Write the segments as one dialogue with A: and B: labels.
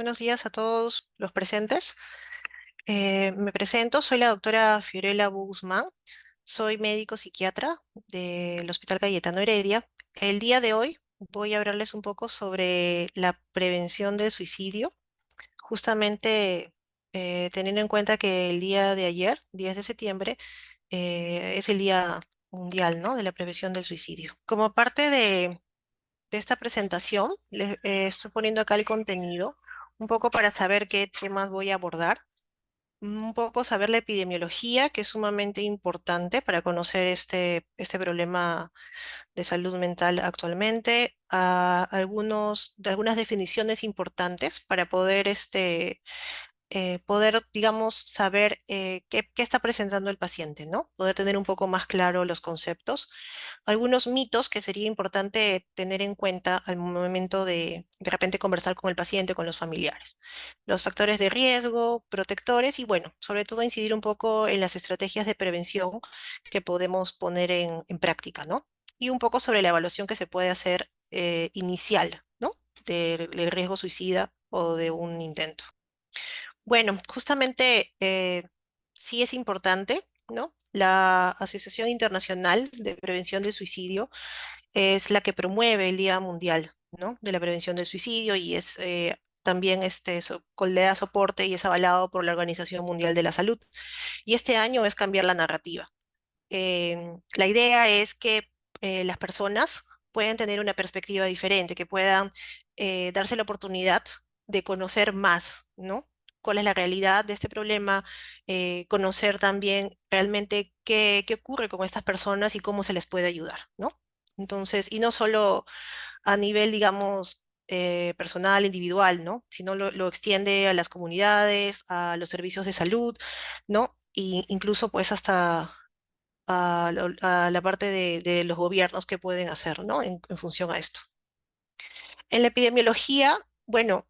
A: Buenos días a todos los presentes. Me presento, soy la doctora Fiorella Guzmán, soy médico psiquiatra del Hospital Cayetano Heredia. El día de hoy voy a hablarles un poco sobre la prevención del suicidio, justamente teniendo en cuenta que el día de ayer, 10 de septiembre, es el Día Mundial, ¿no?, de la prevención del suicidio. Como parte de esta presentación, les estoy poniendo acá el contenido, un poco para saber qué temas voy a abordar, un poco saber la epidemiología, que es sumamente importante para conocer este problema de salud mental actualmente, algunas definiciones importantes para poder poder, digamos, saber qué está presentando el paciente, ¿no? Poder tener un poco más claro los conceptos. Algunos mitos que sería importante tener en cuenta al momento de repente conversar con el paciente, con los familiares. Los factores de riesgo, protectores y, bueno, sobre todo incidir un poco en las estrategias de prevención que podemos poner en práctica, ¿no? Y un poco sobre la evaluación que se puede hacer inicial, ¿no? Del riesgo suicida o de un intento. Bueno, justamente sí es importante, ¿no? La Asociación Internacional de Prevención del Suicidio es la que promueve el Día Mundial, ¿no?, de la Prevención del Suicidio y es también le da soporte y es avalado por la Organización Mundial de la Salud. Y este año es cambiar la narrativa. La idea es que las personas puedan tener una perspectiva diferente, que puedan darse la oportunidad de conocer más, ¿no? Cuál es la realidad de este problema, conocer también realmente qué ocurre con estas personas y cómo se les puede ayudar, ¿no? Entonces, y no solo a nivel, digamos, personal, individual, ¿no? Sino lo extiende a las comunidades, a los servicios de salud, ¿no? Y incluso pues hasta a la parte de los gobiernos que pueden hacer, ¿no? En función a esto. En la epidemiología, bueno,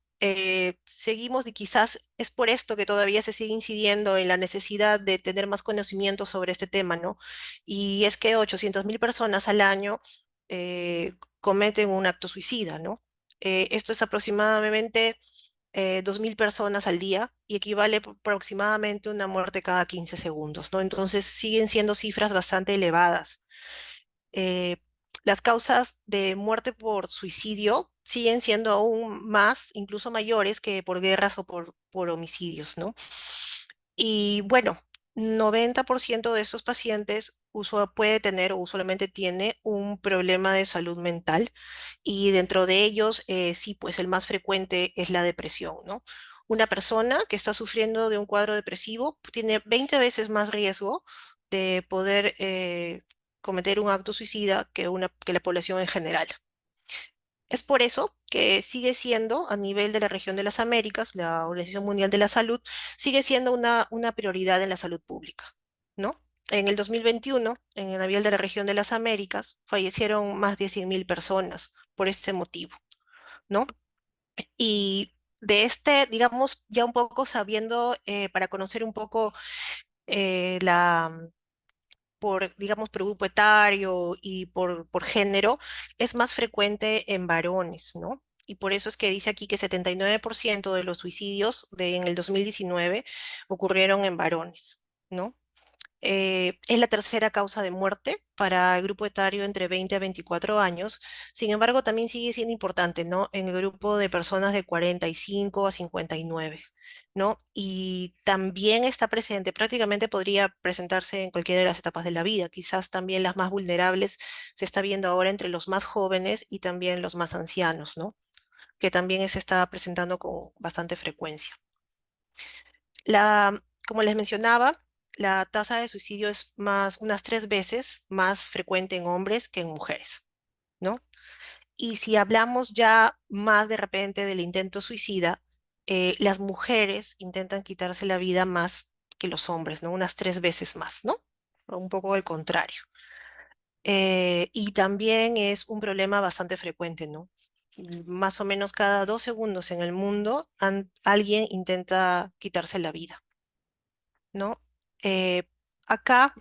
A: seguimos y quizás es por esto que todavía se sigue incidiendo en la necesidad de tener más conocimiento sobre este tema, ¿no? Y es que 800.000 personas al año cometen un acto suicida, ¿no? Esto es aproximadamente 2.000 personas al día y equivale aproximadamente a una muerte cada 15 segundos, ¿no? Entonces siguen siendo cifras bastante elevadas. eh, las causas de muerte por suicidio siguen siendo aún más, incluso mayores que por guerras o por homicidios, ¿no? Y bueno, 90% de estos pacientes puede tener o usualmente tiene un problema de salud mental y dentro de ellos, sí, pues el más frecuente es la depresión, ¿no? Una persona que está sufriendo de un cuadro depresivo tiene 20 veces más riesgo de poder cometer un acto suicida que la población en general. Es por eso que sigue siendo, a nivel de la región de las Américas, la Organización Mundial de la Salud, sigue siendo una prioridad en la salud pública, ¿no? En el 2021, en el nivel de la región de las Américas, fallecieron más de 100.000 personas por este motivo, ¿no? Y de digamos, ya un poco sabiendo, para conocer un poco digamos, por grupo etario y por género, es más frecuente en varones, ¿no? Y por eso es que dice aquí que 79% de los suicidios en el 2019 ocurrieron en varones, ¿no? Es la tercera causa de muerte para el grupo etario entre 20 a 24 años. Sin embargo, también sigue siendo importante, ¿no? En el grupo de personas de 45 a 59, ¿no? Y también está presente, prácticamente podría presentarse en cualquiera de las etapas de la vida. Quizás también las más vulnerables se está viendo ahora entre los más jóvenes y también los más ancianos, ¿no? Que también se está presentando con bastante frecuencia. Como les mencionaba, la tasa de suicidio es unas 3 veces más frecuente en hombres que en mujeres, ¿no? Y si hablamos ya más de repente del intento suicida, las mujeres intentan quitarse la vida más que los hombres, ¿no? Unas 3 veces más, ¿no? O un poco al contrario. Y también es un problema bastante frecuente, ¿no? Más o menos cada 2 segundos en el mundo alguien intenta quitarse la vida, ¿no? Eh, Acá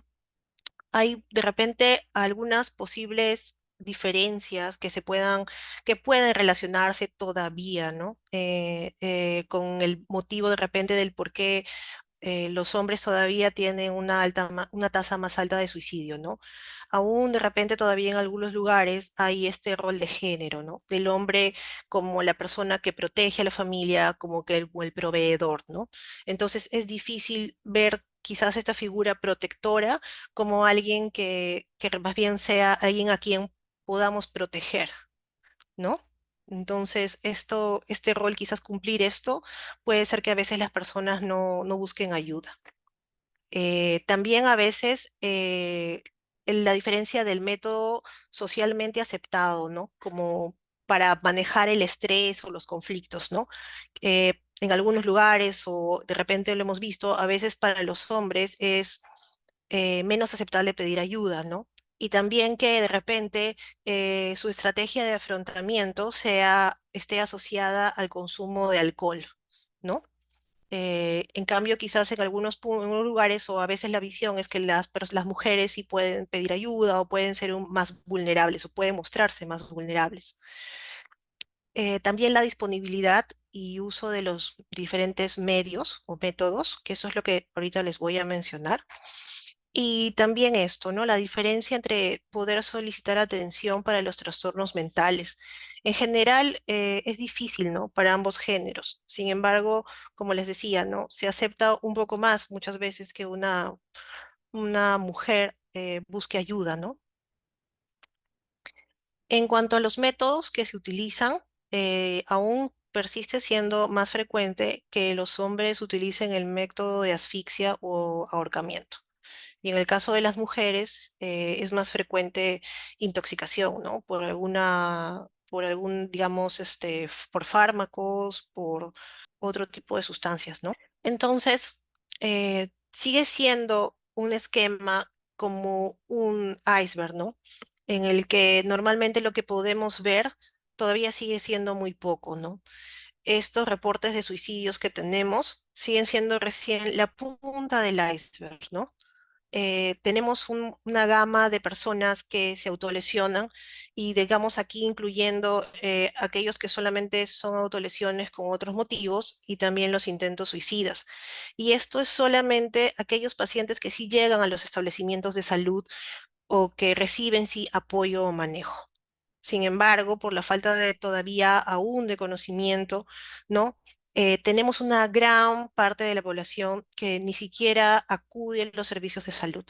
A: hay de repente algunas posibles diferencias que pueden relacionarse todavía, ¿no? Con el motivo de repente del por qué los hombres todavía tienen una tasa más alta de suicidio, ¿no? Aún de repente todavía en algunos lugares hay este rol de género, ¿no? Del hombre como la persona que protege a la familia, como que el proveedor, ¿no? Entonces es difícil ver quizás esta figura protectora como alguien que más bien sea alguien a quien podamos proteger, ¿no? Entonces, este rol, quizás cumplir esto, puede ser que a veces las personas no busquen ayuda. También a veces la diferencia del método socialmente aceptado, ¿no? Como para manejar el estrés o los conflictos, ¿no? En algunos lugares, o de repente lo hemos visto, a veces para los hombres es menos aceptable pedir ayuda, ¿no? Y también que de repente su estrategia de afrontamiento esté asociada al consumo de alcohol, ¿no? En cambio, quizás en en algunos lugares o a veces la visión es que las mujeres sí pueden pedir ayuda o pueden ser más vulnerables o pueden mostrarse más vulnerables. También la disponibilidad y uso de los diferentes medios o métodos, que eso es lo que ahorita les voy a mencionar. Y también esto, ¿no? La diferencia entre poder solicitar atención para los trastornos mentales. En general, es difícil, ¿no? Para ambos géneros. Sin embargo, como les decía, ¿no? Se acepta un poco más muchas veces que una mujer busque ayuda, ¿no? En cuanto a los métodos que se utilizan, aún persiste siendo más frecuente que los hombres utilicen el método de asfixia o ahorcamiento. Y en el caso de las mujeres, es más frecuente intoxicación, ¿no? Por algún, digamos, por fármacos, por otro tipo de sustancias, ¿no? Entonces, sigue siendo un esquema como un iceberg, ¿no? En el que normalmente lo que podemos ver todavía sigue siendo muy poco, ¿no? Estos reportes de suicidios que tenemos siguen siendo recién la punta del iceberg, ¿no? Tenemos una gama de personas que se autolesionan y digamos aquí incluyendo aquellos que solamente son autolesiones con otros motivos y también los intentos suicidas. Y esto es solamente aquellos pacientes que sí llegan a los establecimientos de salud o que reciben sí apoyo o manejo. Sin embargo, por la falta de todavía aún de conocimiento, ¿no? Tenemos una gran parte de la población que ni siquiera acude a los servicios de salud,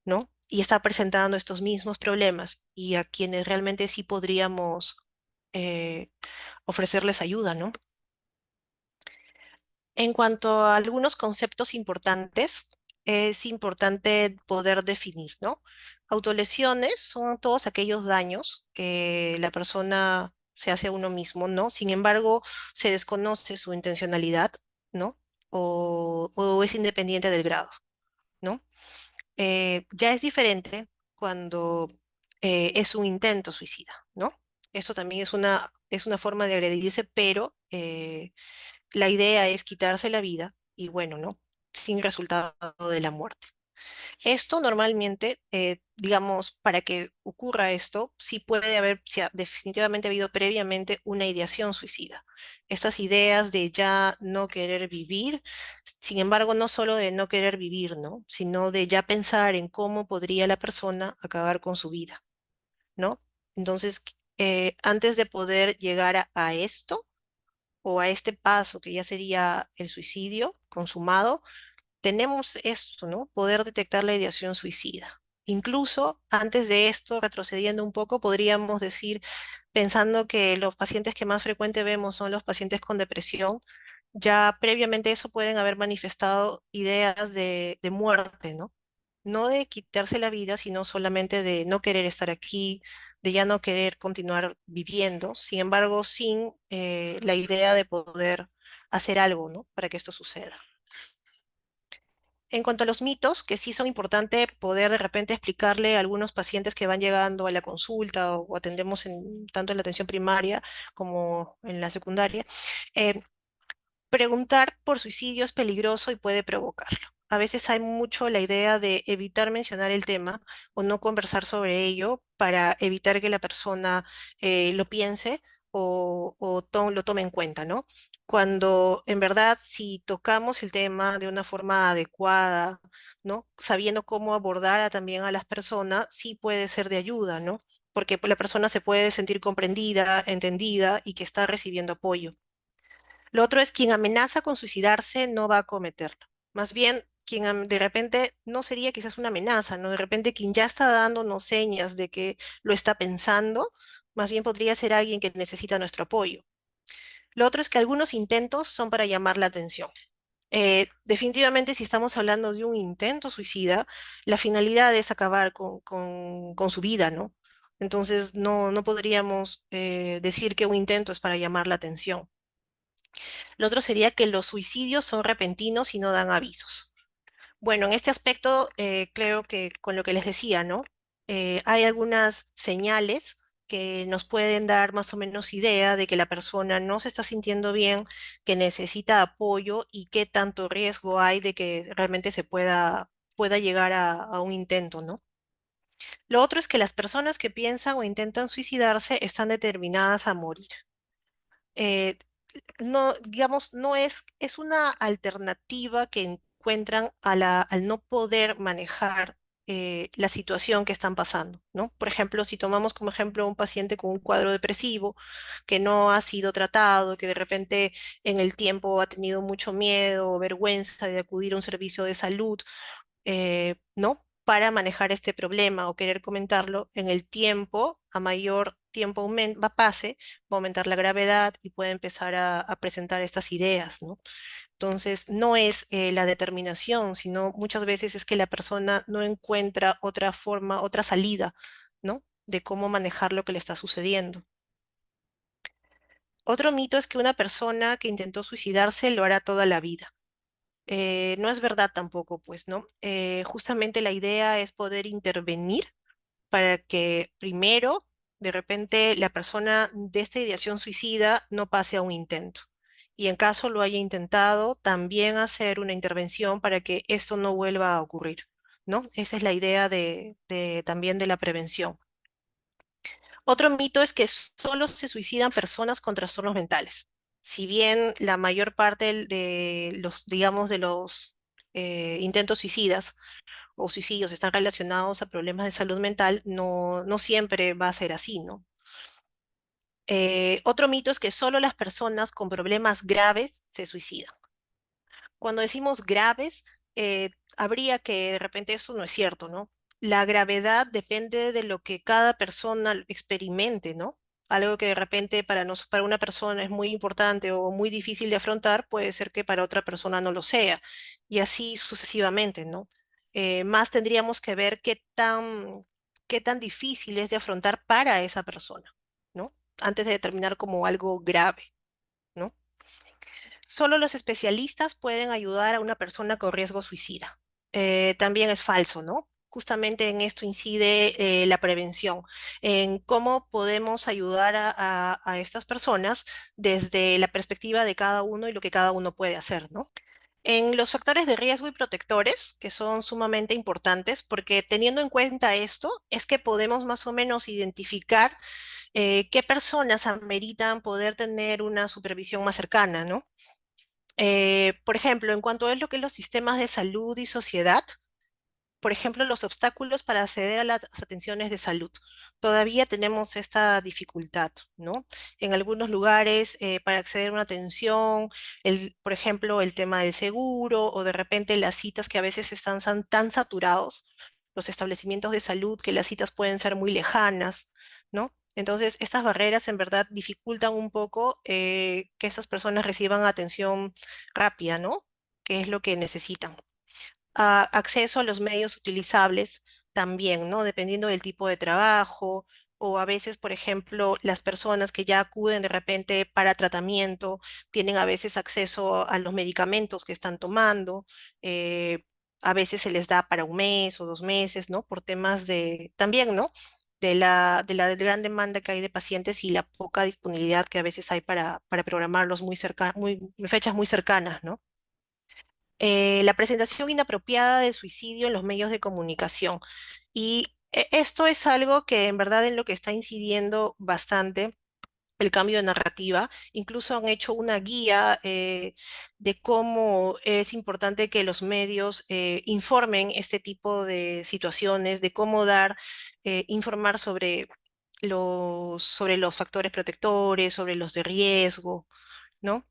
A: ¿no? Y está presentando estos mismos problemas y a quienes realmente sí podríamos eh, ofrecerles ayuda, ¿no? En cuanto a algunos conceptos importantes, es importante poder definir, ¿no? Autolesiones son todos aquellos daños que la persona se hace a uno mismo, ¿no? Sin embargo, se desconoce su intencionalidad, ¿no? O es independiente del grado, ¿no? Ya es diferente cuando es un intento suicida, ¿no? Eso también es una forma de agredirse, pero la idea es quitarse la vida y bueno, ¿no? Sin resultado de la muerte. Esto normalmente, digamos, para que ocurra esto, sí puede haber, definitivamente ha habido previamente una ideación suicida. Estas ideas de ya no querer vivir, sin embargo, no solo de no querer vivir, ¿no? Sino de ya pensar en cómo podría la persona acabar con su vida, ¿no? Entonces, antes de poder llegar a esto o a este paso que ya sería el suicidio consumado, tenemos esto, ¿no? Poder detectar la ideación suicida. Incluso antes de esto, retrocediendo un poco, podríamos decir, pensando que los pacientes que más frecuente vemos son los pacientes con depresión, ya previamente eso pueden haber manifestado ideas de muerte, ¿no? No de quitarse la vida, sino solamente de no querer estar aquí, de ya no querer continuar viviendo, sin embargo, sin la idea de poder hacer algo, ¿no? Para que esto suceda. En cuanto a los mitos, que sí son importantes poder de repente explicarle a algunos pacientes que van llegando a la consulta o atendemos tanto en la atención primaria como en la secundaria, eh, preguntar por suicidio es peligroso y puede provocarlo. A veces hay mucho la idea de evitar mencionar el tema o no conversar sobre ello para evitar que la persona lo piense o lo tome en cuenta, ¿no? Cuando en verdad si tocamos el tema de una forma adecuada, ¿no? Sabiendo cómo abordar también a las personas, sí puede ser de ayuda, ¿no? Porque la persona se puede sentir comprendida, entendida y que está recibiendo apoyo. Lo otro es quien amenaza con suicidarse no va a cometerlo. Más bien, de repente no sería quizás una amenaza, ¿no? De repente quien ya está dándonos señas de que lo está pensando, más bien podría ser alguien que necesita nuestro apoyo. Lo otro es que algunos intentos son para llamar la atención. Definitivamente, si estamos hablando de un intento suicida, la finalidad es acabar con su vida, ¿no? Entonces, no podríamos decir que un intento es para llamar la atención. Lo otro sería que los suicidios son repentinos y no dan avisos. Bueno, en este aspecto, creo que con lo que les decía, ¿no? Hay algunas señales que nos pueden dar más o menos idea de que la persona no se está sintiendo bien, que necesita apoyo y qué tanto riesgo hay de que realmente pueda llegar a un intento, ¿no? Lo otro es que las personas que piensan o intentan suicidarse están determinadas a morir. Eh, no, digamos, no es, es una alternativa que encuentran al no poder manejar la situación que están pasando, ¿no? Por ejemplo, si tomamos como ejemplo un paciente con un cuadro depresivo que no ha sido tratado, que de repente en el tiempo ha tenido mucho miedo o vergüenza de acudir a un servicio de salud, ¿no? Para manejar este problema o querer comentarlo en el tiempo, a mayor tiempo pase, va a aumentar la gravedad y puede empezar a presentar estas ideas, ¿no? Entonces, no es la determinación, sino muchas veces es que la persona no encuentra otra forma, otra salida, ¿no? De cómo manejar lo que le está sucediendo. Otro mito es que una persona que intentó suicidarse lo hará toda la vida. No es verdad tampoco, pues, ¿no? Justamente la idea es poder intervenir para que primero, de repente, la persona de esta ideación suicida no pase a un intento. Y en caso lo haya intentado, también hacer una intervención para que esto no vuelva a ocurrir, ¿no? Esa es la idea también de la prevención. Otro mito es que solo se suicidan personas con trastornos mentales. Si bien la mayor parte de los, digamos, de los intentos suicidas o suicidios están relacionados a problemas de salud mental, no siempre va a ser así, ¿no? Otro mito es que solo las personas con problemas graves se suicidan. Cuando decimos graves, habría que de repente eso no es cierto, ¿no? La gravedad depende de lo que cada persona experimente, ¿no? Algo que de repente para una persona es muy importante o muy difícil de afrontar, puede ser que para otra persona no lo sea, y así sucesivamente, ¿no? Más tendríamos que ver qué tan difícil es de afrontar para esa persona, ¿no? Antes de determinar como algo grave, ¿no? Solo los especialistas pueden ayudar a una persona con riesgo suicida. También es falso, ¿no? Justamente en esto incide la prevención, en cómo podemos ayudar a estas personas desde la perspectiva de cada uno y lo que cada uno puede hacer, ¿no? En los factores de riesgo y protectores, que son sumamente importantes, porque teniendo en cuenta esto, es que podemos más o menos identificar qué personas ameritan poder tener una supervisión más cercana, ¿no? Por ejemplo, en cuanto a lo que es los sistemas de salud y sociedad, por ejemplo, los obstáculos para acceder a las atenciones de salud. Todavía tenemos esta dificultad, ¿no? En algunos lugares, para acceder a una atención, por ejemplo, el tema del seguro o de repente las citas que a veces están tan saturados, los establecimientos de salud, que las citas pueden ser muy lejanas, ¿no? Entonces, estas barreras en verdad dificultan un poco que esas personas reciban atención rápida, ¿no? Que es lo que necesitan. Acceso a los medios utilizables también, ¿no? Dependiendo del tipo de trabajo o a veces, por ejemplo, las personas que ya acuden de repente para tratamiento tienen a veces acceso a los medicamentos que están tomando. eh, a veces se les da para un mes o 2 meses, ¿no? Por temas también, ¿no? De la gran demanda que hay de pacientes y la poca disponibilidad que a veces hay para programarlos muy cerca, fechas muy cercanas, ¿no? La presentación inapropiada del suicidio en los medios de comunicación. Y esto es algo que en verdad en lo que está incidiendo bastante el cambio de narrativa. Incluso han hecho una guía de cómo es importante que los medios informen este tipo de situaciones, de cómo informar sobre los factores protectores, sobre los de riesgo, ¿no?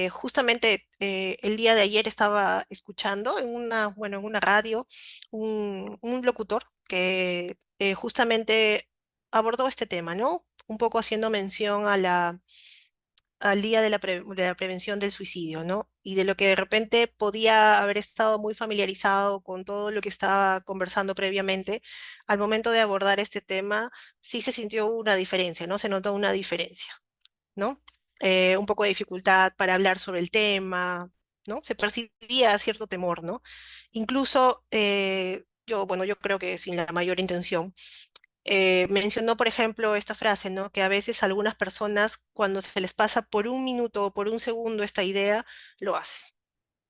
A: Justamente el día de ayer estaba escuchando bueno, en una radio un locutor que justamente abordó este tema, ¿no? Un poco haciendo mención al día de de la prevención del suicidio, ¿no? Y de lo que de repente podía haber estado muy familiarizado con todo lo que estaba conversando previamente, al momento de abordar este tema, sí se sintió una diferencia, ¿no? Se notó una diferencia, ¿no? Un poco de dificultad para hablar sobre el tema, ¿no? Se percibía cierto temor, ¿no? Incluso bueno, yo creo que sin la mayor intención, mencionó, por ejemplo, esta frase, ¿no? Que a veces algunas personas, cuando se les pasa por un minuto o por un segundo esta idea, lo hacen,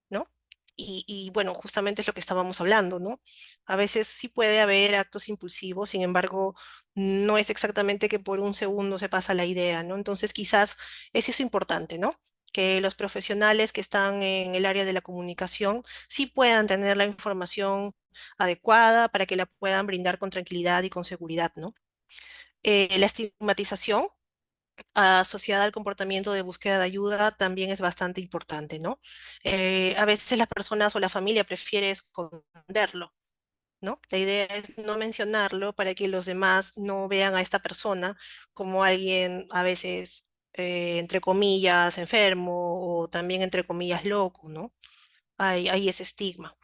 A: ¿no? Y bueno, justamente es lo que estábamos hablando, ¿no? A veces sí puede haber actos impulsivos, sin embargo, no es exactamente que por un segundo se pasa la idea, ¿no? Entonces quizás es eso importante, ¿no? Que los profesionales que están en el área de la comunicación sí puedan tener la información adecuada para que la puedan brindar con tranquilidad y con seguridad, ¿no? La estigmatización asociada al comportamiento de búsqueda de ayuda también es bastante importante, ¿no? A veces las personas o la familia prefiere esconderlo, ¿no? La idea es no mencionarlo para que los demás no vean a esta persona como alguien a veces, entre comillas, enfermo o también entre comillas loco, ¿no? Hay ese estigma.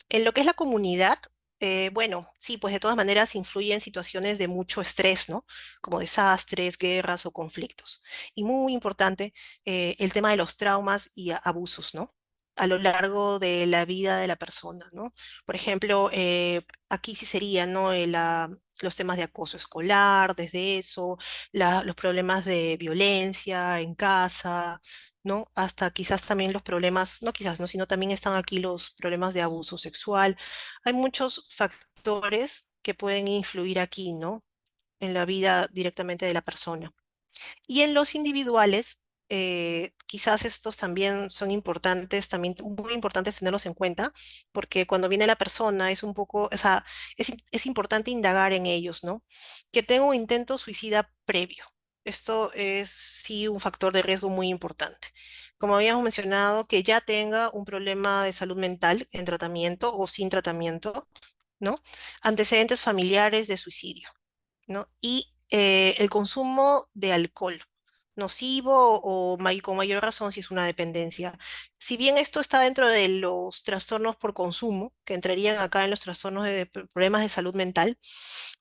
A: En lo que es la comunidad, bueno, sí, pues de todas maneras influye en situaciones de mucho estrés, ¿no? Como desastres, guerras o conflictos. Y muy importante, el tema de los traumas y abusos, ¿no? A lo largo de la vida de la persona, ¿no? Por ejemplo, aquí sí sería, ¿no? Los temas de acoso escolar, desde eso, los problemas de violencia en casa, ¿no? Hasta quizás también los problemas, no quizás, ¿no? Sino también están aquí los problemas de abuso sexual. Hay muchos factores que pueden influir aquí, ¿no? En la vida directamente de la persona. Y en los individuales, quizás estos también son importantes, también muy importantes tenerlos en cuenta, porque cuando viene la persona es un poco, o sea, es importante indagar en ellos, ¿no? Que tenga un intento suicida previo. Esto es sí un factor de riesgo muy importante. Como habíamos mencionado, que ya tenga un problema de salud mental en tratamiento o sin tratamiento, ¿no? Antecedentes familiares de suicidio, ¿no? Y el consumo de alcohol, nocivo o con mayor razón si es una dependencia. Si bien esto está dentro de los trastornos por consumo, que entrarían acá en los trastornos de problemas de salud mental,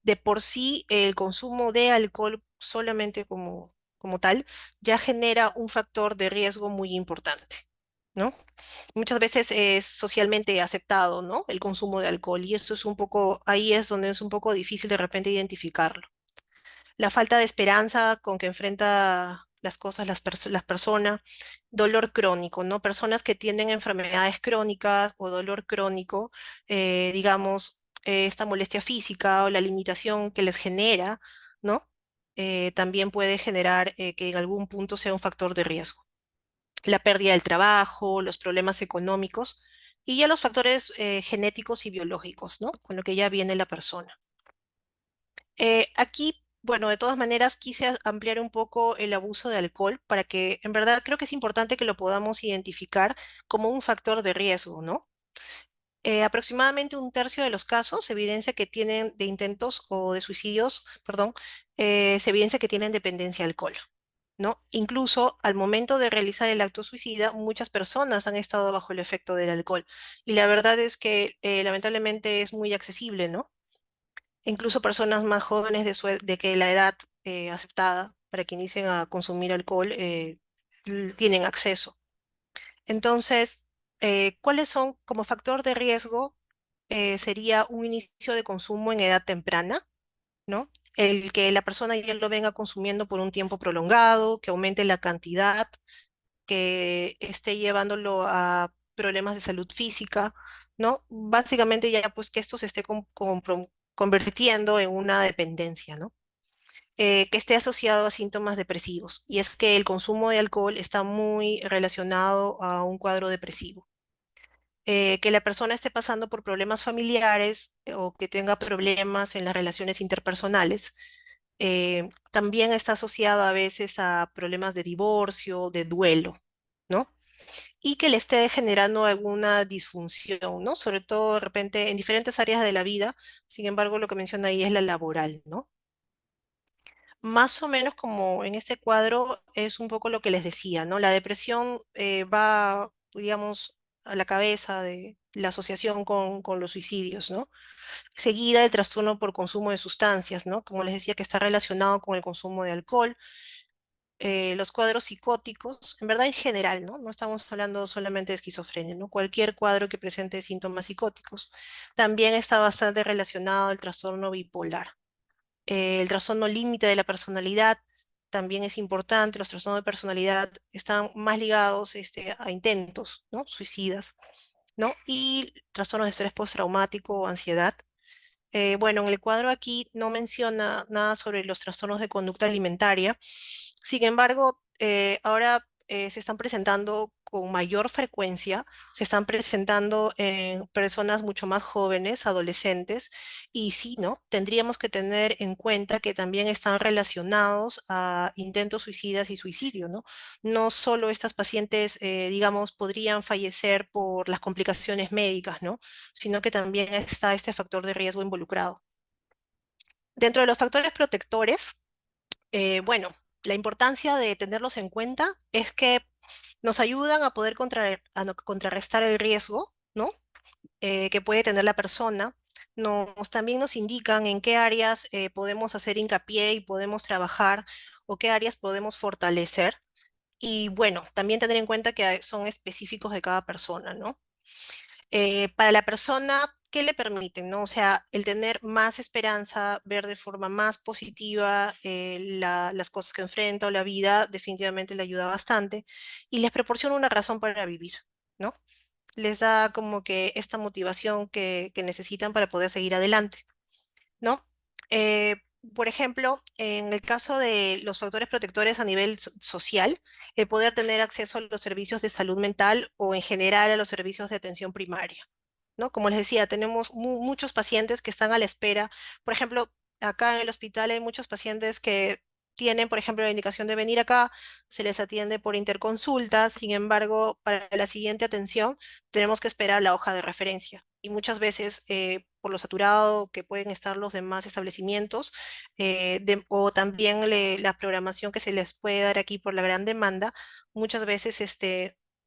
A: de por sí el consumo de alcohol solamente como tal ya genera un factor de riesgo muy importante, ¿no? Muchas veces es socialmente aceptado, ¿no? El consumo de alcohol y eso es un poco, ahí es donde es un poco difícil de repente identificarlo. La falta de esperanza con que enfrenta las cosas las personas, dolor crónico, ¿no? Personas que tienen enfermedades crónicas o dolor crónico, digamos, esta molestia física o la limitación que les genera, ¿no? También puede generar que en algún punto sea un factor de riesgo. La pérdida del trabajo, los problemas económicos y ya los factores genéticos y biológicos, ¿no? Con lo que ya viene la persona. Aquí, bueno, de todas maneras quise ampliar un poco el abuso de alcohol para que en verdad creo que es importante que lo podamos identificar como un factor de riesgo, ¿no? Aproximadamente un tercio de los casos se evidencia que tienen de intentos o de suicidios, perdón, se evidencia que tienen dependencia al alcohol, ¿no? Incluso al momento de realizar el acto suicida, muchas personas han estado bajo el efecto del alcohol. Y la verdad es que lamentablemente es muy accesible, ¿no? Incluso personas más jóvenes de que la edad aceptada para que inicien a consumir alcohol tienen acceso. Entonces, ¿cuáles son como factor de riesgo? Sería un inicio de consumo en edad temprana, ¿no? El que la persona ya lo venga consumiendo por un tiempo prolongado, que aumente la cantidad, que esté llevándolo problemas de salud física, ¿no? Básicamente ya pues que esto se esté convirtiendo en una dependencia, ¿no? Que esté asociado a síntomas depresivos. Y es que el consumo de alcohol está muy relacionado a un cuadro depresivo. Que la persona esté pasando por problemas familiares o que tenga problemas en las relaciones interpersonales. También está asociado a veces a problemas de divorcio, de duelo, ¿no? Y que le esté generando alguna disfunción, ¿no? Sobre todo de repente en diferentes áreas de la vida. Sin embargo, lo que menciona ahí es la laboral, ¿no? Más o menos como en este cuadro es un poco lo que les decía, ¿no? La depresión va, digamos, a la cabeza de la asociación con los suicidios, ¿no? Seguida el trastorno por consumo de sustancias, ¿no? Como les decía, que está relacionado con el consumo de alcohol, los cuadros psicóticos, en verdad en general, ¿no? No estamos hablando solamente de esquizofrenia, ¿no? Cualquier cuadro que presente síntomas psicóticos. También está bastante relacionado el trastorno bipolar. El trastorno límite de la personalidad también es importante. Los trastornos de personalidad están más ligados a intentos, ¿no? Suicidas, ¿no? Y trastornos de estrés postraumático o ansiedad. Bueno, en el cuadro aquí no menciona nada sobre los trastornos de conducta alimentaria. Sin embargo, ahora se están presentando con mayor frecuencia, se están presentando en personas mucho más jóvenes, adolescentes, y sí, ¿no? Tendríamos que tener en cuenta que también están relacionados a intentos suicidas y suicidio, ¿no? No solo estas pacientes, digamos, podrían fallecer por las complicaciones médicas, ¿no? Sino que también está este factor de riesgo involucrado. Dentro de los factores protectores, bueno, la importancia de tenerlos en cuenta es que nos ayudan a poder contrarrestar el riesgo, ¿no? Que puede tener la persona. También nos indican en qué áreas podemos hacer hincapié y podemos trabajar o qué áreas podemos fortalecer. Y bueno, también tener en cuenta que son específicos de cada persona, ¿no? Para la persona, ¿qué le permiten, no? O sea, el tener más esperanza, ver de forma más positiva las cosas que enfrenta o la vida, definitivamente le ayuda bastante y les proporciona una razón para vivir, ¿no? Les da como que esta motivación que necesitan para poder seguir adelante, ¿no? Eh, por ejemplo, en el caso de los factores protectores a nivel social, el poder tener acceso a los servicios de salud mental o en general a los servicios de atención primaria, ¿no? Como les decía, tenemos muchos pacientes que están a la espera. Por ejemplo, acá en el hospital hay muchos pacientes que tienen, por ejemplo, la indicación de venir acá, se les atiende por interconsulta, sin embargo, para la siguiente atención tenemos que esperar la hoja de referencia. Y muchas veces, por lo saturado que pueden estar los demás establecimientos, o también la programación que se les puede dar aquí por la gran demanda, muchas veces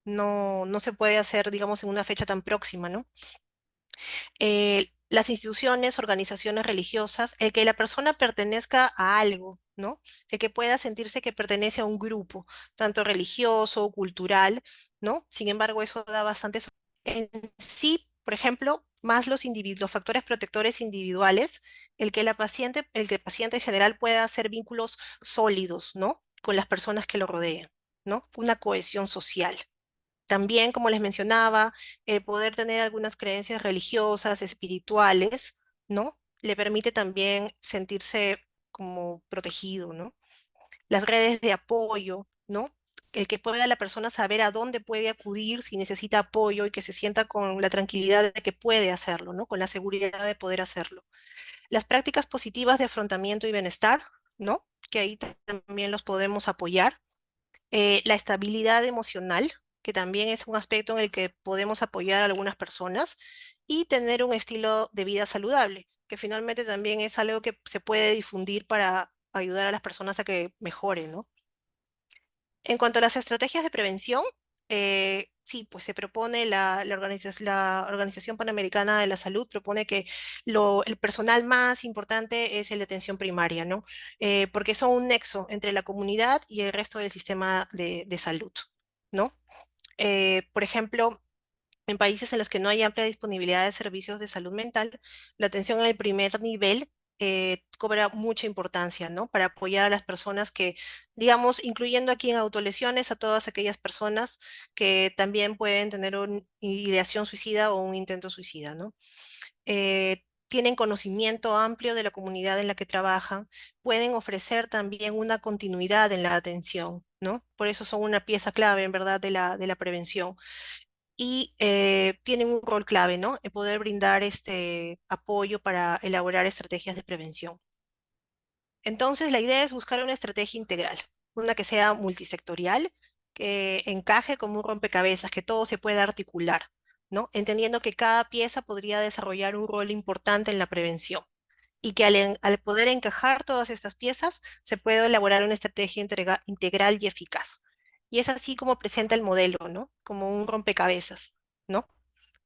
A: no se puede hacer, digamos, en una fecha tan próxima, ¿no? Las instituciones, organizaciones religiosas, el que la persona pertenezca a algo, ¿no? El que pueda sentirse que pertenece a un grupo, tanto religioso, cultural, ¿no? Sin embargo, eso da bastante. En sí, por ejemplo, más los factores protectores individuales, el que el paciente en general pueda hacer vínculos sólidos, ¿no? Con las personas que lo rodean, ¿no? Una cohesión social. También, como les mencionaba, poder tener algunas creencias religiosas, espirituales, ¿no? Le permite también sentirse como protegido, ¿no? Las redes de apoyo, ¿no? El que pueda la persona saber a dónde puede acudir si necesita apoyo y que se sienta con la tranquilidad de que puede hacerlo, ¿no? Con la seguridad de poder hacerlo. Las prácticas positivas de afrontamiento y bienestar, ¿no? Que ahí también los podemos apoyar. La estabilidad emocional, que también es un aspecto en el que podemos apoyar a algunas personas, y tener un estilo de vida saludable, que finalmente también es algo que se puede difundir para ayudar a las personas a que mejoren, ¿no? En cuanto a las estrategias de prevención, sí, pues se propone la Organización Panamericana de la Salud, propone que el personal más importante es el de atención primaria, ¿no? Porque son un nexo entre la comunidad y el resto del sistema de salud, ¿no? Por ejemplo, en países en los que no hay amplia disponibilidad de servicios de salud mental, la atención en el primer nivel cobra mucha importancia, ¿no? Para apoyar a las personas que, digamos, incluyendo aquí en autolesiones, a todas aquellas personas que también pueden tener una ideación suicida o un intento suicida, ¿no? Tienen conocimiento amplio de la comunidad en la que trabajan, pueden ofrecer también una continuidad en la atención, ¿no? Por eso son una pieza clave, en verdad, de la prevención. Y tienen un rol clave, ¿no? En poder brindar este apoyo para elaborar estrategias de prevención. Entonces, la idea es buscar una estrategia integral, una que sea multisectorial, que encaje como un rompecabezas, que todo se pueda articular, ¿no? Entendiendo que cada pieza podría desarrollar un rol importante en la prevención y que al poder encajar todas estas piezas, se puede elaborar una estrategia integral y eficaz. Y es así como presenta el modelo, ¿no? Como un rompecabezas, ¿no?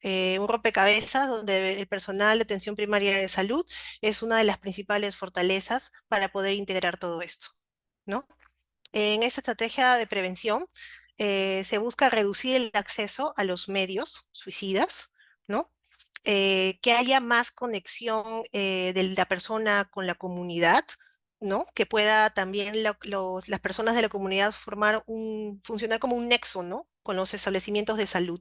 A: Un rompecabezas donde el personal de atención primaria de salud es una de las principales fortalezas para poder integrar todo esto, ¿no? En esta estrategia de prevención se busca reducir el acceso a los medios suicidas, ¿no? Que haya más conexión de la persona con la comunidad, ¿no? Que pueda también las personas de la comunidad funcionar como un nexo, ¿no? Con los establecimientos de salud,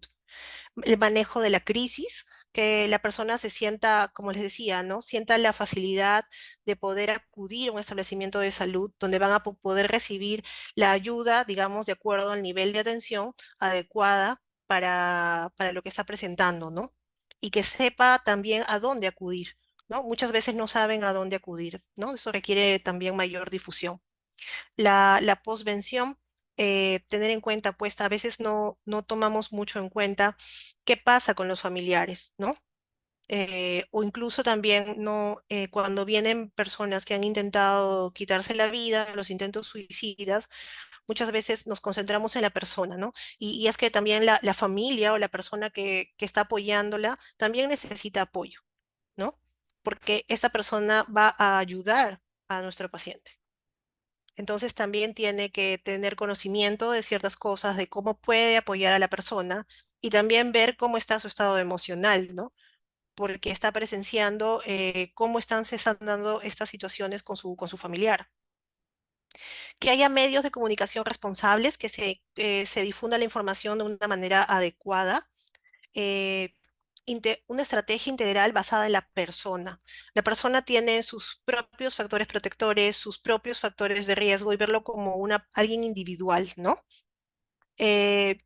A: el manejo de la crisis, que la persona se sienta, como les decía, ¿no? Sienta la facilidad de poder acudir a un establecimiento de salud donde van a poder recibir la ayuda, digamos, de acuerdo al nivel de atención adecuada para lo que está presentando, ¿no? Y que sepa también a dónde acudir, ¿no? Muchas veces no saben a dónde acudir, ¿no? Eso requiere también mayor difusión. La posvención, tener en cuenta, pues a veces no tomamos mucho en cuenta qué pasa con los familiares, ¿no? O incluso también no, cuando vienen personas que han intentado quitarse la vida, los intentos suicidas, muchas veces nos concentramos en la persona, ¿no? Y es que también la familia o la persona que está apoyándola también necesita apoyo, ¿no? Porque esta persona va a ayudar a nuestro paciente. Entonces también tiene que tener conocimiento de ciertas cosas, de cómo puede apoyar a la persona y también ver cómo está su estado emocional, ¿no? Porque está presenciando se están dando estas situaciones con su familiar. Que haya medios de comunicación responsables, que se difunda la información de una manera adecuada, eh, una estrategia integral basada en la persona. La persona tiene sus propios factores protectores, sus propios factores de riesgo y verlo como alguien individual, ¿no? eh,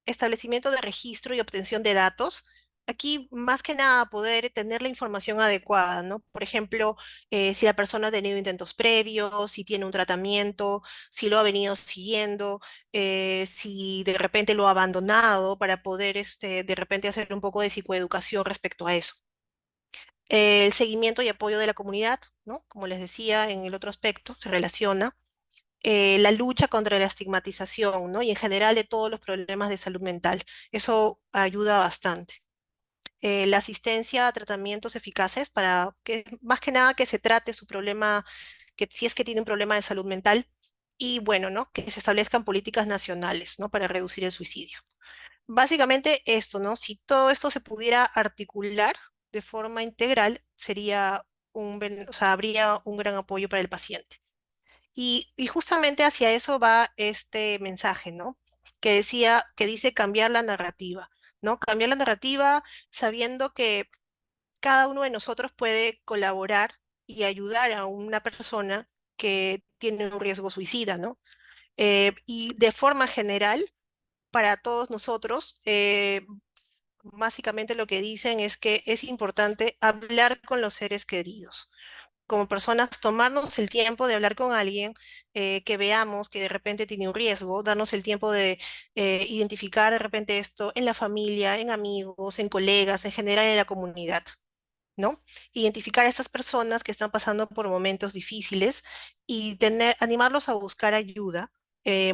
A: Establecimiento de registro y obtención de datos. Aquí, más que nada, poder tener la información adecuada, ¿no? Por ejemplo, si la persona ha tenido intentos previos, si tiene un tratamiento, si lo ha venido siguiendo, si de repente lo ha abandonado para poder, de repente, hacer un poco de psicoeducación respecto a eso. El seguimiento y apoyo de la comunidad, ¿no? Como les decía en el otro aspecto, se relaciona la lucha contra la estigmatización, ¿no? Y en general de todos los problemas de salud mental. Eso ayuda bastante. La asistencia a tratamientos eficaces para que, más que nada, que se trate su problema, que si es que tiene un problema de salud mental, y bueno, ¿no? Que se establezcan políticas nacionales, ¿no? Para reducir el suicidio. Básicamente esto, ¿no? Si todo esto se pudiera articular de forma integral, sería o sea, habría un gran apoyo para el paciente. Y justamente hacia eso va este mensaje, ¿no? Que dice cambiar la narrativa, ¿no? Cambiar la narrativa sabiendo que cada uno de nosotros puede colaborar y ayudar a una persona que tiene un riesgo suicida, ¿no? Y de forma general, para todos nosotros, básicamente lo que dicen es que es importante hablar con los seres queridos como personas, tomarnos el tiempo de hablar con alguien que veamos que de repente tiene un riesgo, darnos el tiempo de identificar de repente esto en la familia, en amigos, en colegas, en general en la comunidad. ¿No? Identificar a estas personas que están pasando por momentos difíciles y animarlos a buscar ayuda,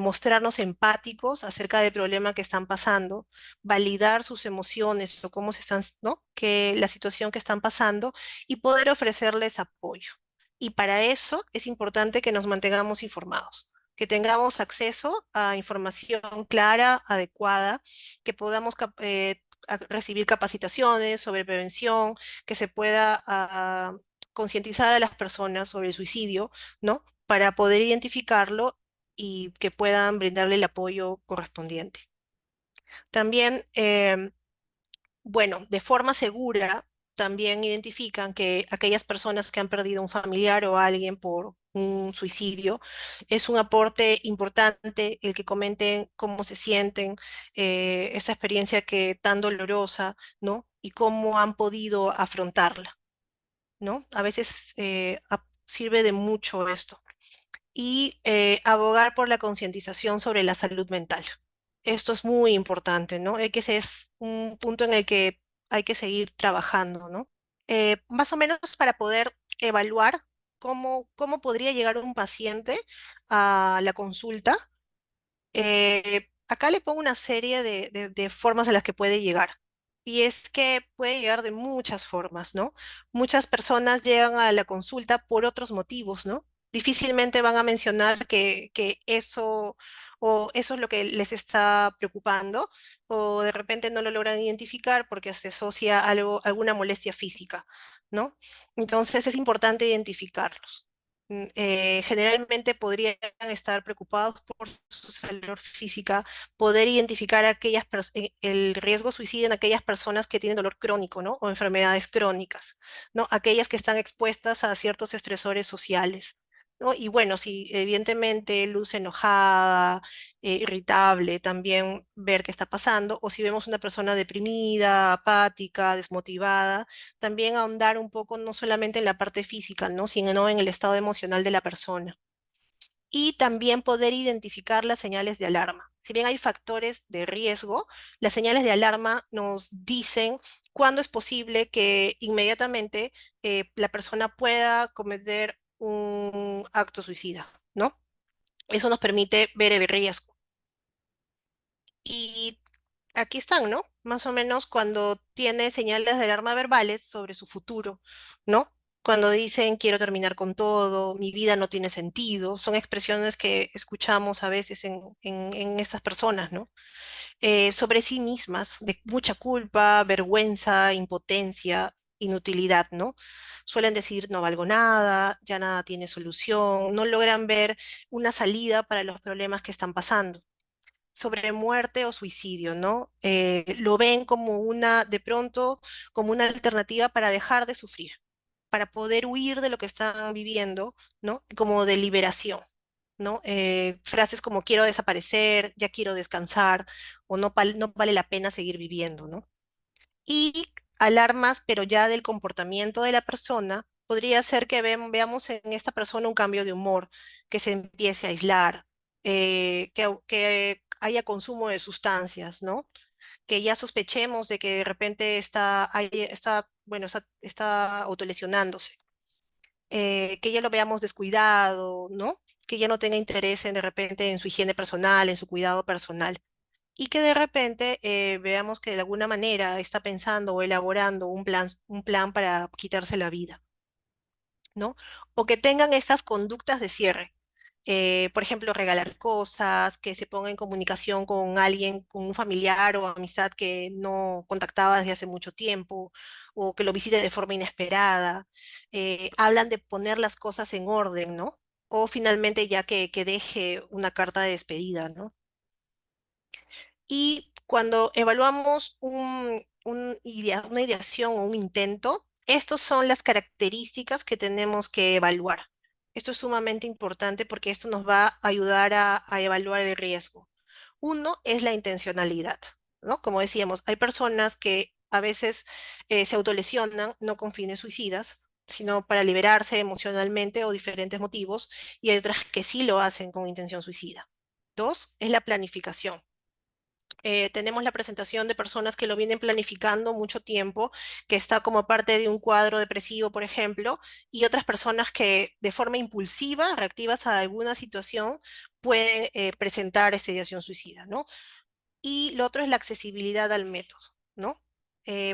A: mostrarnos empáticos acerca del problema que están pasando, validar sus emociones o cómo se están, ¿no? Que la situación que están pasando y poder ofrecerles apoyo. Y para eso es importante que nos mantengamos informados, que tengamos acceso a información clara, adecuada, que podamos recibir capacitaciones sobre prevención, que se pueda concientizar a las personas sobre el suicidio, ¿no? Para poder identificarlo y que puedan brindarle el apoyo correspondiente. También, bueno, de forma segura, también identifican que aquellas personas que han perdido un familiar o a alguien por un suicidio, es un aporte importante el que comenten cómo se sienten, esa experiencia que tan dolorosa, ¿no? Y cómo han podido afrontarla, ¿no? A veces sirve de mucho esto. Y abogar por la concientización sobre la salud mental. Esto es muy importante, ¿no? Ese es un punto en el que hay que seguir trabajando, ¿no? Más o menos para poder evaluar cómo podría llegar un paciente a la consulta. Acá le pongo una serie de formas en las que puede llegar. Y es que puede llegar de muchas formas, ¿no? Muchas personas llegan a la consulta por otros motivos, ¿no? Difícilmente van a mencionar que eso o eso es lo que les está preocupando, o de repente no lo logran identificar porque se asocia a algo, alguna molestia física, ¿no? Entonces es importante identificarlos. Generalmente podrían estar preocupados por su salud física, poder identificar el riesgo suicida en aquellas personas que tienen dolor crónico, ¿no? O enfermedades crónicas, ¿no? Aquellas que están expuestas a ciertos estresores sociales, ¿no? Y bueno, si evidentemente luz enojada, irritable, también ver qué está pasando, o si vemos una persona deprimida, apática, desmotivada, también ahondar un poco no solamente en la parte física, ¿no? Sino en el estado emocional de la persona. Y también poder identificar las señales de alarma. Si bien hay factores de riesgo, las señales de alarma nos dicen cuándo es posible que inmediatamente la persona pueda cometer un acto suicida, ¿no? Eso nos permite ver el riesgo. Y aquí están, ¿no? Más o menos cuando tiene señales de alarma verbales sobre su futuro, ¿no? Cuando dicen quiero terminar con todo, mi vida no tiene sentido, son expresiones que escuchamos a veces en estas personas, ¿no? Sobre sí mismas, de mucha culpa, vergüenza, impotencia, inutilidad, ¿no? Suelen decir no valgo nada, ya nada tiene solución, no logran ver una salida para los problemas que están pasando sobre muerte o suicidio, ¿no? Lo ven como de pronto, como una alternativa para dejar de sufrir, para poder huir de lo que están viviendo, ¿no? Como de liberación, ¿no? Frases como quiero desaparecer, ya quiero descansar, o no vale la pena seguir viviendo, ¿no? Y alarmas, pero ya del comportamiento de la persona, podría ser que veamos en esta persona un cambio de humor, que se empiece a aislar, que haya consumo de sustancias, ¿no? Que ya sospechemos de que de repente bueno, está autolesionándose, que ya lo veamos descuidado, ¿no? Que ya no tenga interés de repente en su higiene personal, en su cuidado personal y que de repente veamos que de alguna manera está pensando o elaborando un plan para quitarse la vida, ¿no? O que tengan estas conductas de cierre. Por ejemplo, regalar cosas, que se ponga en comunicación con alguien, con un familiar o amistad que no contactaba desde hace mucho tiempo, o que lo visite de forma inesperada. Hablan de poner las cosas en orden, ¿no? O finalmente ya que deje una carta de despedida, ¿no? Y cuando evaluamos una ideación o un intento, estas son las características que tenemos que evaluar. Esto es sumamente importante porque esto nos va a ayudar a evaluar el riesgo. Uno es la intencionalidad, ¿no? Como decíamos, hay personas que a veces se autolesionan, no con fines suicidas, sino para liberarse emocionalmente o diferentes motivos, y hay otras que sí lo hacen con intención suicida. Dos, es la planificación. Tenemos la presentación de personas que lo vienen planificando mucho tiempo, que está como parte de un cuadro depresivo, por ejemplo, y otras personas que de forma impulsiva, reactivas a alguna situación, pueden presentar esta ideación suicida, ¿no? Y lo otro es la accesibilidad al método, ¿no?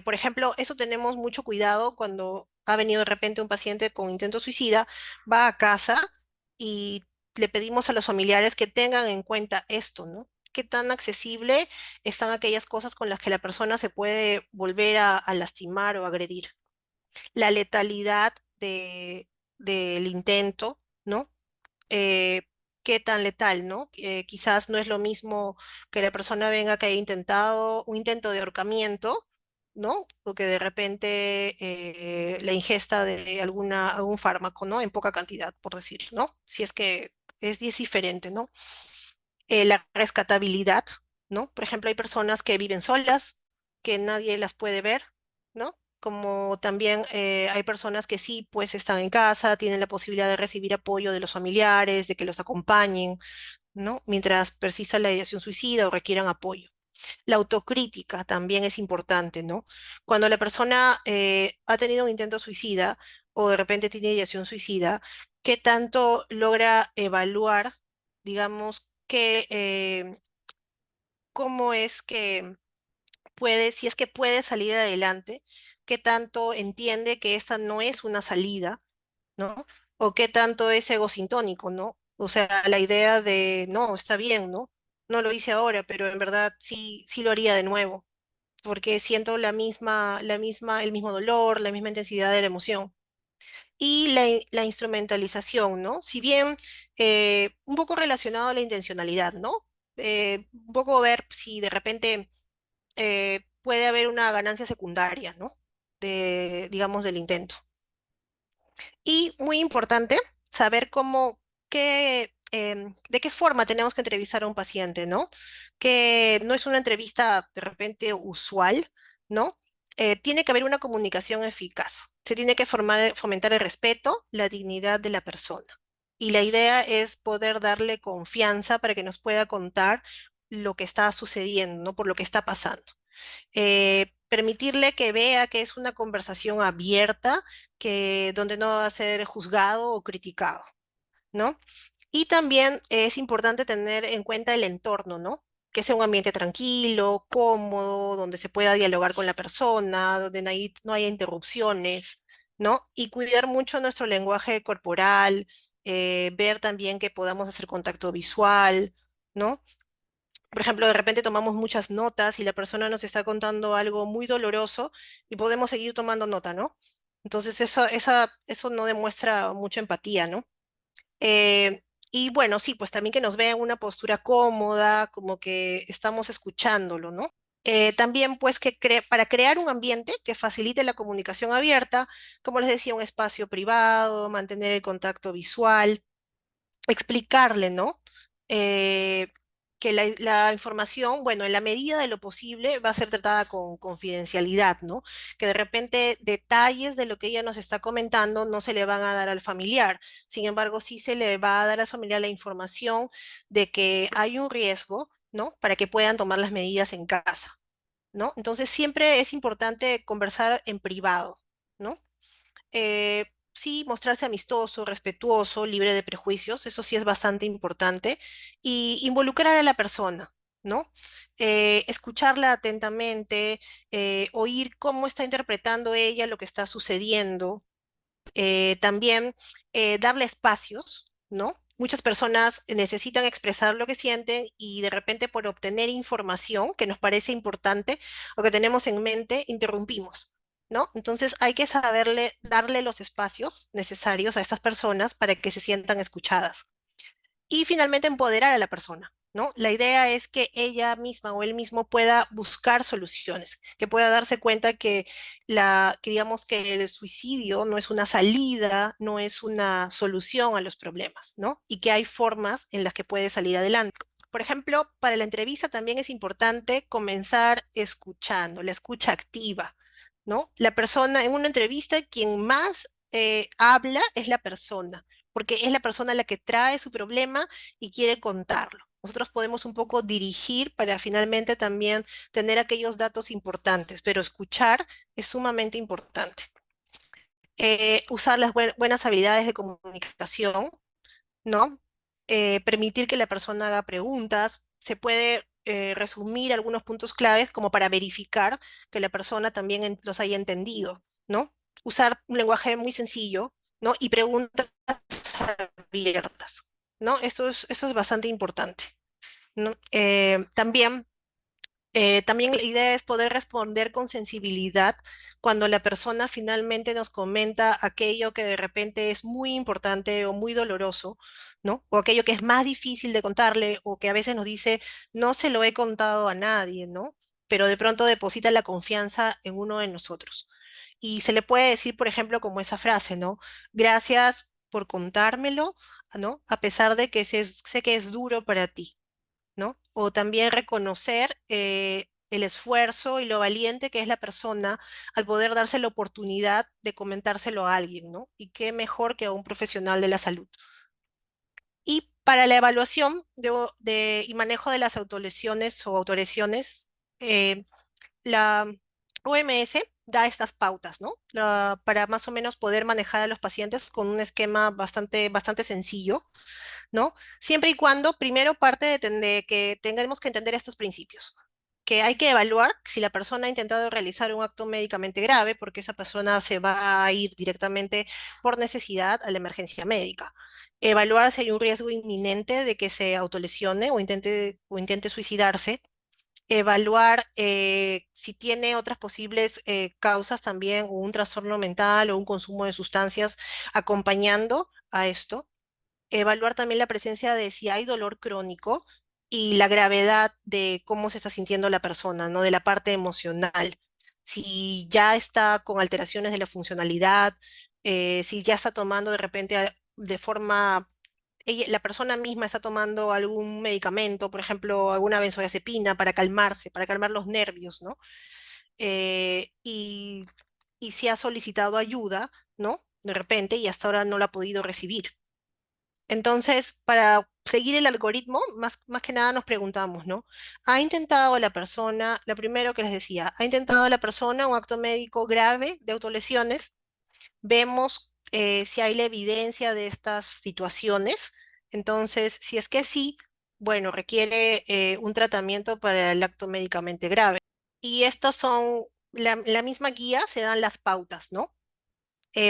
A: Por ejemplo, eso tenemos mucho cuidado cuando ha venido de repente un paciente con intento suicida, va a casa y le pedimos a los familiares que tengan en cuenta esto, ¿no? Qué tan accesible están aquellas cosas con las que la persona se puede volver a lastimar o agredir. La letalidad del intento, ¿no? eh, Qué tan letal, ¿no? Quizás no es lo mismo que la persona venga que haya intentado un intento de ahorcamiento, ¿no? O que de repente la ingesta de algún fármaco, ¿no? En poca cantidad, por decir, ¿no? Si es que es diferente, ¿no? La rescatabilidad, ¿no? Por ejemplo, hay personas que viven solas, que nadie las puede ver, ¿no? Como también hay personas que sí, pues están en casa, tienen la posibilidad de recibir apoyo de los familiares, de que los acompañen, ¿no? Mientras persista la ideación suicida o requieran apoyo. La autocrítica también es importante, ¿no? Cuando la persona ha tenido un intento suicida o de repente tiene ideación suicida, ¿qué tanto logra evaluar, digamos, cómo es que puede, si es que puede salir adelante, qué tanto entiende que esta no es una salida, ¿no? O qué tanto es egosintónico, ¿no? O sea, la idea de, no, está bien, ¿no? No lo hice ahora, pero en verdad sí, sí lo haría de nuevo, porque siento el mismo dolor, la misma intensidad de la emoción. Y la instrumentalización, ¿no? Si bien un poco relacionado a la intencionalidad, ¿no? Un poco ver si de repente puede haber una ganancia secundaria, ¿no? Digamos, del intento. Y muy importante, saber de qué forma tenemos que entrevistar a un paciente, ¿no? Que no es una entrevista de repente usual, ¿no? Tiene que haber una comunicación eficaz. Se tiene que fomentar el respeto, la dignidad de la persona. Y la idea es poder darle confianza para que nos pueda contar lo que está sucediendo, ¿no? Por lo que está pasando. Permitirle que vea que es una conversación abierta, que donde no va a ser juzgado o criticado, ¿no? Y también es importante tener en cuenta el entorno, ¿no? Que sea un ambiente tranquilo, cómodo, donde se pueda dialogar con la persona, donde no haya interrupciones, ¿no? Y cuidar mucho nuestro lenguaje corporal, ver también que podamos hacer contacto visual, ¿no? Por ejemplo, de repente tomamos muchas notas y la persona nos está contando algo muy doloroso y podemos seguir tomando nota, ¿no? Entonces eso no demuestra mucha empatía, ¿no? Y bueno, sí, pues también que nos vean una postura cómoda, como que estamos escuchándolo, ¿no? También pues para crear un ambiente que facilite la comunicación abierta, como les decía, un espacio privado, mantener el contacto visual, explicarle, ¿no? Eh, que la información, bueno, en la medida de lo posible va a ser tratada con confidencialidad, ¿no? Que de repente detalles de lo que ella nos está comentando no se le van a dar al familiar. Sin embargo, sí se le va a dar al familiar la información de que hay un riesgo, ¿no? Para que puedan tomar las medidas en casa, ¿no? Entonces, siempre es importante conversar en privado, ¿no? Sí, mostrarse amistoso, respetuoso, libre de prejuicios, eso sí es bastante importante, y involucrar a la persona, ¿no? Escucharla atentamente, oír cómo está interpretando ella lo que está sucediendo, también darle espacios, ¿no? Muchas personas necesitan expresar lo que sienten y de repente por obtener información que nos parece importante o que tenemos en mente, interrumpimos, ¿no? Entonces hay que saberle darle los espacios necesarios a estas personas para que se sientan escuchadas y finalmente empoderar a la persona, ¿no? La idea es que ella misma o él mismo pueda buscar soluciones, que pueda darse cuenta que digamos que el suicidio no es una salida, no es una solución a los problemas, ¿no? Y que hay formas en las que puede salir adelante. Por ejemplo, para la entrevista también es importante comenzar escuchando, la escucha activa, ¿no? La persona en una entrevista, quien más habla es la persona, porque es la persona la que trae su problema y quiere contarlo. Nosotros podemos un poco dirigir para finalmente también tener aquellos datos importantes, pero escuchar es sumamente importante. Usar las buenas habilidades de comunicación, ¿no? Permitir que la persona haga preguntas. Se puede resumir algunos puntos claves como para verificar que la persona también los haya entendido, ¿no? Usar un lenguaje muy sencillo, ¿no? Y preguntas abiertas, ¿no? Eso es bastante importante, ¿no? También También la idea es poder responder con sensibilidad cuando la persona finalmente nos comenta aquello que de repente es muy importante o muy doloroso, ¿no? O aquello que es más difícil de contarle o que a veces nos dice, no se lo he contado a nadie, ¿no? Pero de pronto deposita la confianza en uno de nosotros. Y se le puede decir, por ejemplo, como esa frase, ¿no? Gracias por contármelo, ¿no? A pesar de que sé que es duro para ti. ¿No? O también reconocer el esfuerzo y lo valiente que es la persona al poder darse la oportunidad de comentárselo a alguien, ¿no? Y qué mejor que a un profesional de la salud. Y para la evaluación y manejo de las autolesiones o autolesiones, eh, la OMS da estas pautas, ¿no? Para más o menos poder manejar a los pacientes con un esquema bastante sencillo, ¿no? Siempre y cuando primero parte de que tengamos que entender estos principios, que hay que evaluar si la persona ha intentado realizar un acto médicamente grave, porque esa persona se va a ir directamente por necesidad a la emergencia médica. Evaluar si hay un riesgo inminente de que se autolesione o intente suicidarse. Evaluar si tiene otras posibles causas también, o un trastorno mental o un consumo de sustancias acompañando a esto. Evaluar también la presencia de si hay dolor crónico y la gravedad de cómo se está sintiendo la persona, ¿no? De la parte emocional. Si ya está con alteraciones de la funcionalidad, si ya está tomando de repente de forma, la persona misma está tomando algún medicamento, por ejemplo, alguna benzodiazepina para calmarse, para calmar los nervios, ¿no? Eh, y, y si ha solicitado ayuda, ¿no? De repente y hasta ahora no la ha podido recibir. Entonces, para seguir el algoritmo, más que nada nos preguntamos, ¿no? ¿Ha intentado la persona, lo primero que les decía, ha intentado la persona un acto médico grave de autolesiones? Vemos si hay la evidencia de estas situaciones. Entonces, si es que sí, bueno, requiere un tratamiento para el acto médicamente grave. Y estas son, la misma guía se dan las pautas, ¿no?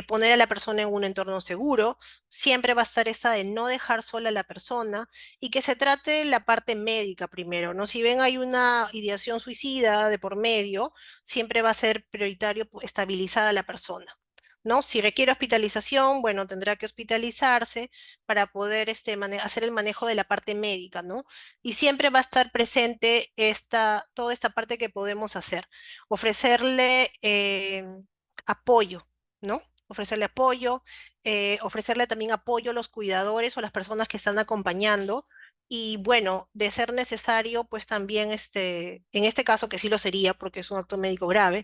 A: Poner a la persona en un entorno seguro, siempre va a estar esta de no dejar sola a la persona y que se trate la parte médica primero, ¿no? Si ven hay una ideación suicida de por medio, siempre va a ser prioritario estabilizar a la persona. ¿No? Si requiere hospitalización, bueno, tendrá que hospitalizarse para poder hacer el manejo de la parte médica, ¿no? Y siempre va a estar presente toda esta parte que podemos hacer, ofrecerle apoyo, ¿no? Ofrecerle apoyo, ofrecerle también apoyo a los cuidadores o las personas que están acompañando. Y bueno, de ser necesario, pues también en este caso, que sí lo sería porque es un acto médico grave,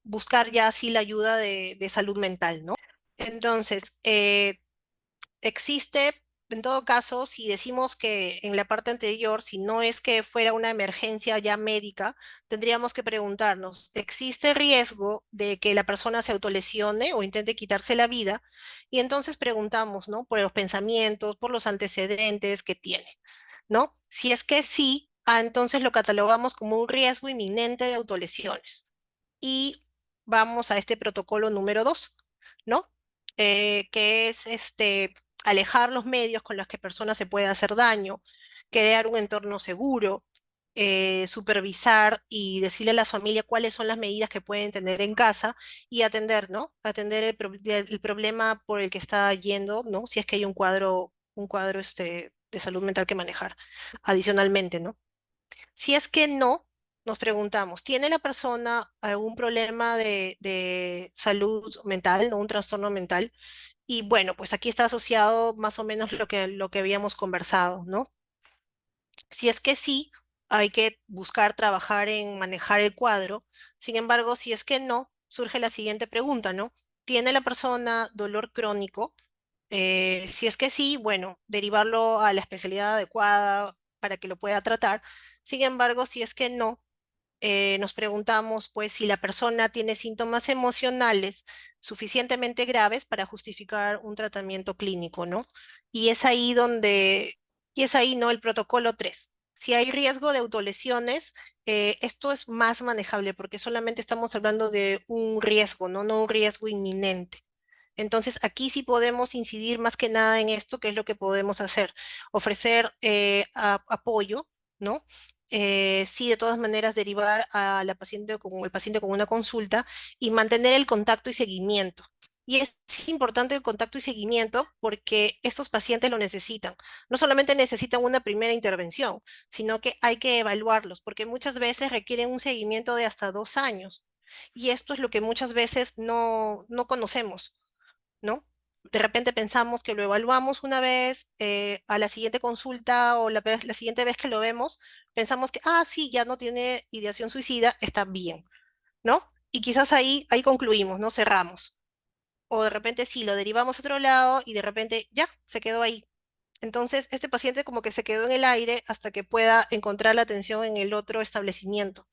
A: buscar ya así la ayuda de salud mental, ¿no? Entonces, existe, en todo caso, si decimos que en la parte anterior, si no es que fuera una emergencia ya médica, tendríamos que preguntarnos, ¿existe riesgo de que la persona se autolesione o intente quitarse la vida? Y entonces preguntamos, ¿no? Por los pensamientos, por los antecedentes que tiene, ¿no? Si es que sí, entonces lo catalogamos como un riesgo inminente de autolesiones y vamos a este protocolo número 2, ¿no? Que es alejar los medios con los que personas se puede hacer daño, crear un entorno seguro, supervisar y decirle a la familia cuáles son las medidas que pueden tener en casa y atender, ¿no? Atender el problema por el que está yendo, ¿no? Si es que hay un cuadro de salud mental que manejar adicionalmente, ¿no? Si es que no, nos preguntamos, ¿tiene la persona algún problema de salud mental o un trastorno mental? Y bueno, pues aquí está asociado más o menos lo que habíamos conversado, ¿no? Si es que sí, hay que buscar trabajar en manejar el cuadro. Sin embargo, si es que no, surge la siguiente pregunta, ¿no? ¿Tiene la persona dolor crónico? Si es que sí, bueno, derivarlo a la especialidad adecuada para que lo pueda tratar. Sin embargo, si es que no, nos preguntamos pues si la persona tiene síntomas emocionales suficientemente graves para justificar un tratamiento clínico, ¿no? Y es ahí donde, y es ahí, ¿no? El protocolo 3. Si hay riesgo de autolesiones, esto es más manejable porque solamente estamos hablando de un riesgo, ¿no? No un riesgo inminente. Entonces, aquí sí podemos incidir más que nada en esto, que es lo que podemos hacer, ofrecer apoyo, ¿no? sí, de todas maneras, derivar a la paciente con el paciente con una consulta y mantener el contacto y seguimiento. Y es importante el contacto y seguimiento porque estos pacientes lo necesitan. No solamente necesitan una primera intervención, sino que hay que evaluarlos, porque muchas veces requieren un seguimiento de hasta 2 años. Y esto es lo que muchas veces no conocemos, ¿no? De repente pensamos que lo evaluamos una vez, a la siguiente consulta o la siguiente vez que lo vemos, pensamos que, ah, sí, ya no tiene ideación suicida, está bien, ¿no? Y quizás ahí concluimos, ¿no? Cerramos. O de repente sí, lo derivamos a otro lado y de repente ya, se quedó ahí. Entonces, este paciente como que se quedó en el aire hasta que pueda encontrar la atención en el otro establecimiento.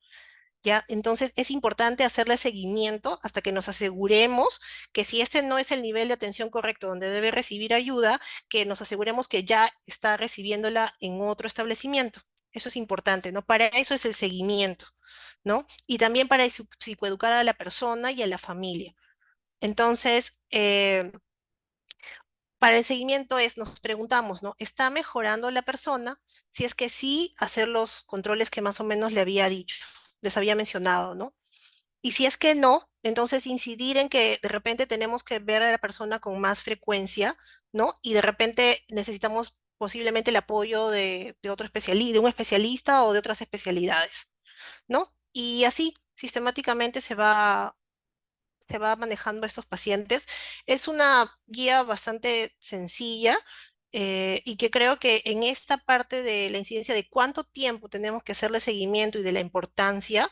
A: ¿Ya? Entonces es importante hacerle seguimiento hasta que nos aseguremos que si este no es el nivel de atención correcto donde debe recibir ayuda, que nos aseguremos que ya está recibiéndola en otro establecimiento. Eso es importante, ¿no? Para eso es el seguimiento, ¿no? Y también para psicoeducar a la persona y a la familia. Entonces, para el seguimiento nos preguntamos, ¿no? ¿Está mejorando la persona? Si es que sí, hacer los controles que más o menos le había dicho, les había mencionado, ¿no? Y si es que no, entonces incidir en que de repente tenemos que ver a la persona con más frecuencia, ¿no? Y de repente necesitamos posiblemente el apoyo de otro especialista, de un especialista o de otras especialidades, ¿no? Y así sistemáticamente se va manejando a estos pacientes. Es una guía bastante sencilla. Y que creo que en esta parte de la incidencia de cuánto tiempo tenemos que hacerle seguimiento y de la importancia,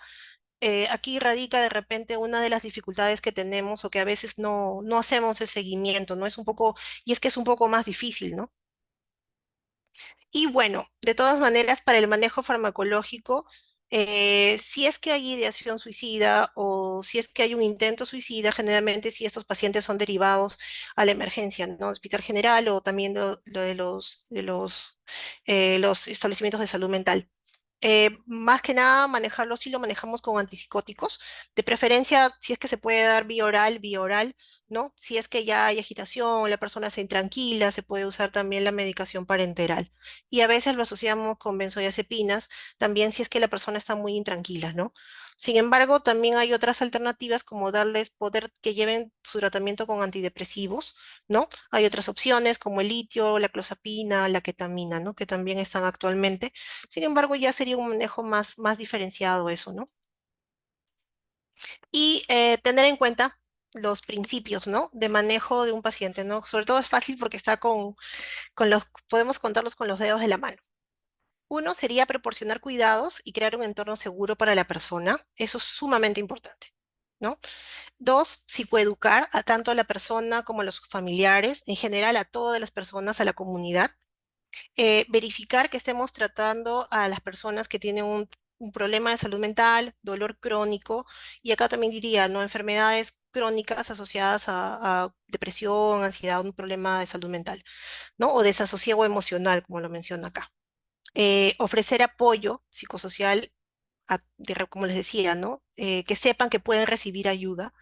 A: aquí radica de repente una de las dificultades que tenemos o que a veces no hacemos el seguimiento, ¿no? Es un poco, y es que es un poco más difícil, ¿no? Y bueno, de todas maneras, para el manejo farmacológico, si es que hay ideación suicida o si es que hay un intento suicida, generalmente si estos pacientes son derivados a la emergencia, ¿no? Hospital General o también lo los establecimientos de salud mental. Más que nada, manejarlo si lo manejamos con antipsicóticos, de preferencia, si es que se puede dar vía oral, ¿no? Si es que ya hay agitación, la persona se intranquila, se puede usar también la medicación parenteral. Y a veces lo asociamos con benzodiazepinas, también si es que la persona está muy intranquila, ¿no? Sin embargo, también hay otras alternativas como darles poder que lleven su tratamiento con antidepresivos, ¿no? Hay otras opciones como el litio, la clozapina, la ketamina, ¿no? Que también están actualmente. Sin embargo, ya sería un manejo más diferenciado eso, ¿no? Y tener en cuenta los principios, ¿no? De manejo de un paciente, ¿no? Sobre todo es fácil porque está podemos contarlos con los dedos de la mano. Uno sería proporcionar cuidados y crear un entorno seguro para la persona. Eso es sumamente importante, ¿no? Dos, psicoeducar a tanto a la persona como a los familiares, en general a todas las personas, a la comunidad. Verificar que estemos tratando a las personas que tienen un problema de salud mental, dolor crónico, y acá también diría, ¿no? Enfermedades crónicas asociadas a depresión, ansiedad, un problema de salud mental, ¿no? O desasosiego emocional, como lo menciona acá. Ofrecer apoyo psicosocial, como les decía, ¿no? Que sepan que pueden recibir ayuda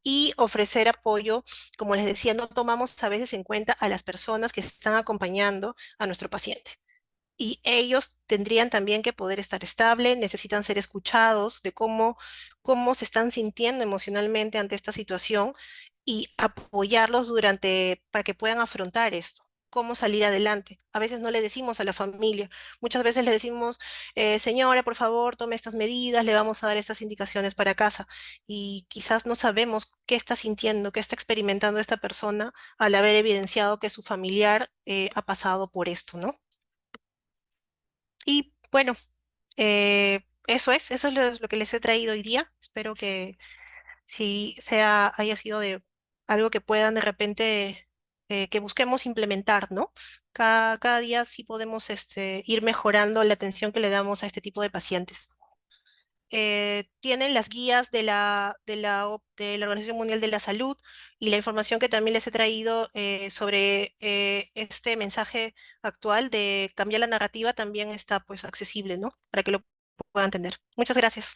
A: y ofrecer apoyo, como les decía, no tomamos a veces en cuenta a las personas que están acompañando a nuestro paciente. Y ellos tendrían también que poder estar estable, necesitan ser escuchados de cómo se están sintiendo emocionalmente ante esta situación y apoyarlos para que puedan afrontar esto, cómo salir adelante. A veces no le decimos a la familia, muchas veces le decimos, señora, por favor, tome estas medidas, le vamos a dar estas indicaciones para casa. Y quizás no sabemos qué está sintiendo, qué está experimentando esta persona al haber evidenciado que su familiar ha pasado por esto, ¿no? Y bueno, eso es lo que les he traído hoy día. Espero que si haya sido de algo que puedan de repente, que busquemos implementar, ¿no? Cada día sí podemos ir mejorando la atención que le damos a este tipo de pacientes. Tienen las guías de la Organización Mundial de la Salud y la información que también les he traído sobre este mensaje actual de cambiar la narrativa también está pues accesible, ¿no? Para que lo puedan entender. Muchas gracias.